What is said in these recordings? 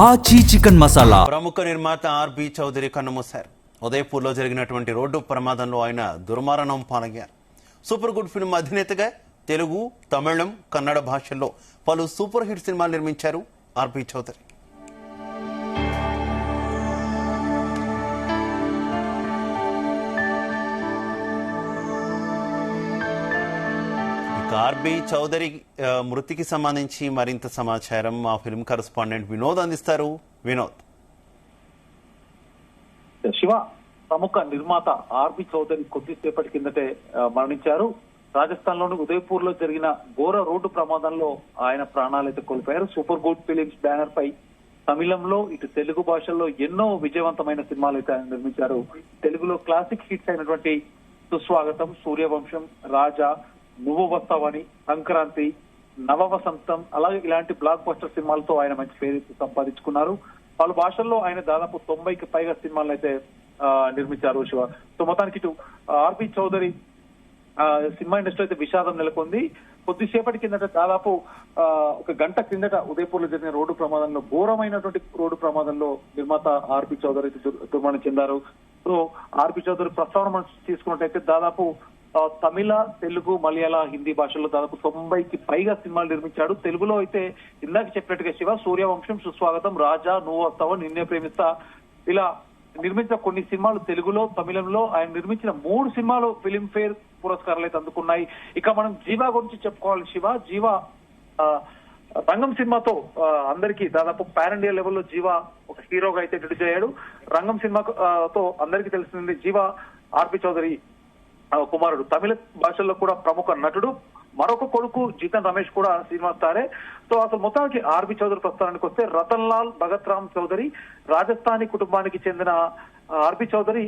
ఆచి చికెన్ మసాలా. ప్రముఖ నిర్మాత ఆర్బి చౌదరి కన్నుమూశారు. ఉదయపూర్లో జరిగినటువంటి రోడ్డు ప్రమాదంలో ఆయన దుర్మరణం పాలయ్యారు. సూపర్ గుడ్ ఫిల్మ్ అధినేతగా తెలుగు, తమిళం, కన్నడ భాషల్లో పలు సూపర్ హిట్ సినిమాలు నిర్మించారు ఆర్బి చౌదరి. ఆర్బి చౌదరి మృతికి సంబంధించి మరింత సమాచారం మా ఫిల్మ్ కరెస్పాండెంట్ వినోద్ అందిస్తారు. వినోద్. శివ, ప్రముఖ నిర్మాత ఆర్బి చౌదరి కొద్దిసేపటి కిందటే మరణించారు. రాజస్థాన్ లోని ఉదయపూర్ లో జరిగిన ఘోర రోడ్డు ప్రమాదంలో ఆయన ప్రాణాలైతే కోల్పోయారు. సూపర్ గుడ్ ఫిలిమ్స్ బ్యానర్ పై తమిళంలో ఇటు తెలుగు భాషల్లో ఎన్నో విజయవంతమైన సినిమాలు అయితే ఆయన నిర్మించారు. తెలుగులో క్లాసిక్ హిట్స్ అయినటువంటి సుస్వాగతం, సూర్యవంశం, రాజా, నువ్వు వస్తావని, సంక్రాంతి, నవవసంతం, అలాగే ఇలాంటి బ్లాక్ బస్టర్ సినిమాలతో ఆయన మంచి పేరు సంపాదించుకున్నారు. పలు భాషల్లో ఆయన దాదాపు 90కి పైగా సినిమాలను అయితే నిర్మించారు శివ. సో మొత్తానికి ఇటు ఆర్బి చౌదరి సినిమా ఇండస్ట్రీ అయితే విషాదం నెలకొంది. కొద్దిసేపటి కిందట దాదాపు ఒక గంట కిందట ఉదయపూర్ లో జరిగిన రోడ్డు ప్రమాదంలో, ఘోరమైనటువంటి రోడ్డు ప్రమాదంలో నిర్మాత ఆర్బి చౌదరి దుర్మరణం చెందారు. సో ఆర్బి చౌదరి ప్రస్తావన మనం తీసుకున్నట్టయితే దాదాపు తమిళ, తెలుగు, మలయాళ, హిందీ భాషల్లో దాదాపు 90కి పైగా సినిమాలు నిర్మించాడు. తెలుగులో అయితే ఇందాక చెప్పినట్టుగా శివ, సూర్యవంశం, సుస్వాగతం, రాజా, నువ్వు వస్తావా, నిన్నే ప్రేమిస్తా, ఇలా నిర్మించిన కొన్ని సినిమాలు తెలుగులో, తమిళంలో ఆయన నిర్మించిన 3 సినిమాలు ఫిలింఫేర్ పురస్కారాలు అయితే అందుకున్నాయి. ఇక మనం జీవా గురించి చెప్పుకోవాలి శివ. జీవా రంగం సినిమాతో అందరికీ దాదాపు పాన్ ఇండియా లెవెల్లో జీవా ఒక హీరోగా అయితే ఇంట్రడ్యూస్ అయ్యాడు. రంగం సినిమాతో అందరికీ తెలిసింది జీవా ఆర్బి చౌదరి కుమారుడు. తమిళ భాషల్లో కూడా ప్రముఖ నటుడు. మరొక కొడుకు జీతన్ రమేష్ కూడా సినిమా స్టారే. సో అసలు మొత్తానికి ఆర్బి చౌదరి ప్రస్థానానికి వస్తే రతన్ లాల్ భగత్ రామ్ చౌదరి రాజస్థానీ కుటుంబానికి చెందిన ఆర్బి చౌదరి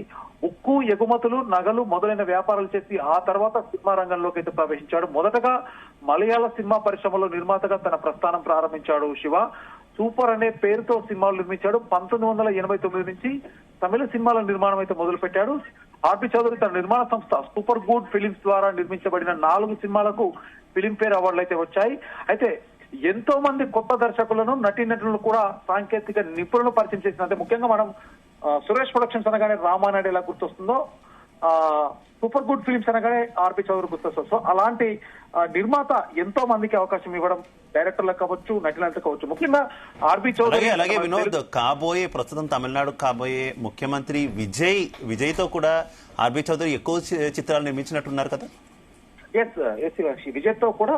ఉక్కు, ఎగుమతులు, నగలు మొదలైన వ్యాపారాలు చేసి ఆ తర్వాత సినిమా రంగంలోకి అయితే ప్రవేశించాడు. మొదటగా మలయాళ సినిమా పరిశ్రమలో నిర్మాతగా తన ప్రస్థానం ప్రారంభించాడు శివ. సూపర్ అనే పేరుతో సినిమాలు నిర్మించాడు. 1989 నుంచి తమిళ సినిమాల నిర్మాణం అయితే మొదలు పెట్టాడు. ఆర్బి చౌదరి తన నిర్మాణ సంస్థ సూపర్ గుడ్ ఫిలిమ్స్ ద్వారా నిర్మించబడిన 4 సినిమాలకు ఫిలింఫేర్ అవార్డులు అయితే వచ్చాయి. అయితే ఎంతో మంది కొత్త దర్శకులను, నటీనటులను కూడా సాంకేతిక నిపుణులను పరిచయం చేసినంతే ముఖ్యంగా మనం సురేష్ ప్రొడక్షన్స్ అనగానే రామానాయుడు ఎలా గుర్తొస్తుందో సూపర్ గుడ్ ఫిలిమ్స్ అనగానే ఆర్బి చౌదరి గుర్తొస్తుంది. సో అలాంటి నిర్మాత ఎంతో మందికి అవకాశం ఇవ్వడం, డైరెక్టర్లకు కావచ్చు, నటులకు కావచ్చు. ముఖ్యంగా ఆర్బి చౌదరి అలాగే వినోద్, కాబోయే ప్రస్తుతం తమిళనాడు కాబోయే ముఖ్యమంత్రి విజయ్ తో కూడా ఆర్బి చౌదరి ఎక్కువ చిత్రాలు నిర్మించినట్టున్నారు కదా. ఎస్ విజయ్ తో కూడా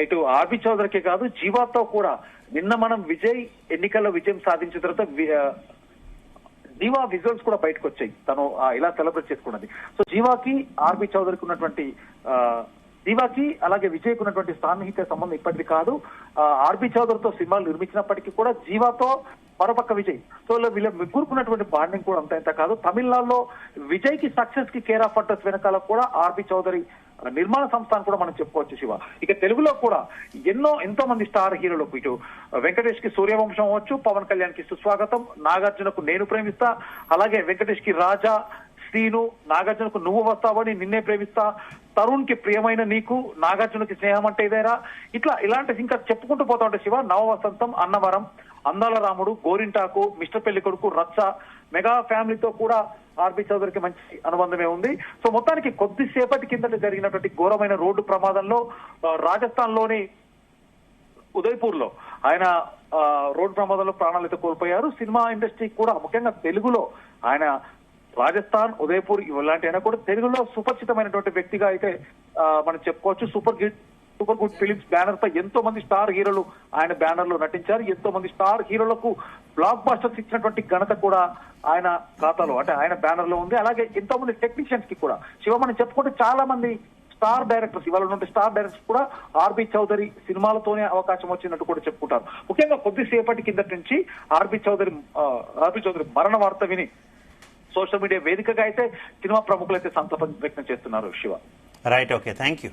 ఇటు ఆర్బి చౌదరికి కాదు, జీవాతో కూడా నిన్న మనం విజయ్ ఎన్నికల్లో విజయం సాధించిన తర్వాత జీవా విజువల్స్ కూడా బయటకు వచ్చాయి, తను ఇలా సెలబ్రేట్ చేసుకున్నది. సో జీవాకి ఆర్బి చౌదరికి ఉన్నటువంటి జీవాకి అలాగే విజయ్కి ఉన్నటువంటి సాన్నిహిత్య సంబంధం ఇప్పటిది కాదు. ఆర్బి చౌదరితో సినిమాలు నిర్మించినప్పటికీ కూడా జీవాతో మరోపక్క విజయ్, సో వీళ్ళ ముగ్గురుకున్నటువంటి బాండింగ్ కూడా అంత కాదు. తమిళనాడులో విజయ్ కి సక్సెస్ కి కేర్ ఆఫ్ అడ్రస్ వెనకాల కూడా ఆర్బి చౌదరి నిర్మాణ సంస్థ కూడా మనం చెప్పుకోవచ్చు శివ. ఇక తెలుగులో కూడా ఎంతో మంది స్టార్ హీరోలకు, ఇటు వెంకటేష్ కి సూర్యవంశం అవ్వచ్చు, పవన్ కళ్యాణ్ కి సుస్వాగతం, నాగార్జునకు నేను ప్రేమిస్తా, అలాగే వెంకటేష్ కి రాజా, శ్రీను, నాగార్జునకు నువ్వు వస్తావని, నిన్నే ప్రేమిస్తా, తరుణ్ కి ప్రియమైన నీకు, నాగార్జునకి స్నేహం అంటే ఇదేరా, ఇలాంటి ఇంకా చెప్పుకుంటూ పోతా ఉంటే శివ. నవవసంతం, అన్నవరం, అందాల రాముడు, గోరింటాకు, మిస్టర్ పెళ్లి కొడుకు, రచ్చ, మెగా ఫ్యామిలీతో కూడా ఆర్బి చౌదరికి మంచి అనుబంధమే ఉంది. సో మొత్తానికి కొద్దిసేపటి కిందట జరిగినటువంటి ఘోరమైన రోడ్డు ప్రమాదంలో రాజస్థాన్ లోని ఉదయపూర్ లో ఆయన రోడ్డు ప్రమాదంలో ప్రాణాలు అయితే కోల్పోయారు. సినిమా ఇండస్ట్రీ కూడా ముఖ్యంగా తెలుగులో ఆయన రాజస్థాన్, ఉదయపూర్ ఇలాంటి అయినా కూడా తెలుగులో సుపరిచితమైనటువంటి వ్యక్తిగా అయితే మనం చెప్పుకోవచ్చు. సూపర్ గుడ్ ఫిలిమ్స్ బ్యానర్ పై ఎంతో మంది స్టార్ హీరోలు ఆయన బ్యానర్ లో నటించారు. ఎంతో మంది స్టార్ హీరోలకు బ్లాక్ బాస్టర్స్ ఇచ్చినటువంటి ఘనత కూడా ఆయన ఖాతాలో, అంటే ఆయన బ్యానర్ లో ఉంది. అలాగే ఎంతో మంది టెక్నీషియన్స్ కి కూడా శివ మనం చెప్పుకుంటే చాలా మంది స్టార్ డైరెక్టర్స్, ఇవాళ ఉన్న స్టార్ డైరెక్టర్స్ కూడా ఆర్బి చౌదరి సినిమాలతోనే అవకాశం వచ్చినట్టు కూడా చెప్పుకుంటారు. ముఖ్యంగా కొద్దిసేపటి కిందటి నుంచి ఆర్బి చౌదరి మరణ వార్త విని సోషల్ మీడియా వేదికగా అయితే సినిమా ప్రముఖులు అయితే సంతాపం వ్యక్తం చేస్తున్నారు Shiva. Right, okay, thank you.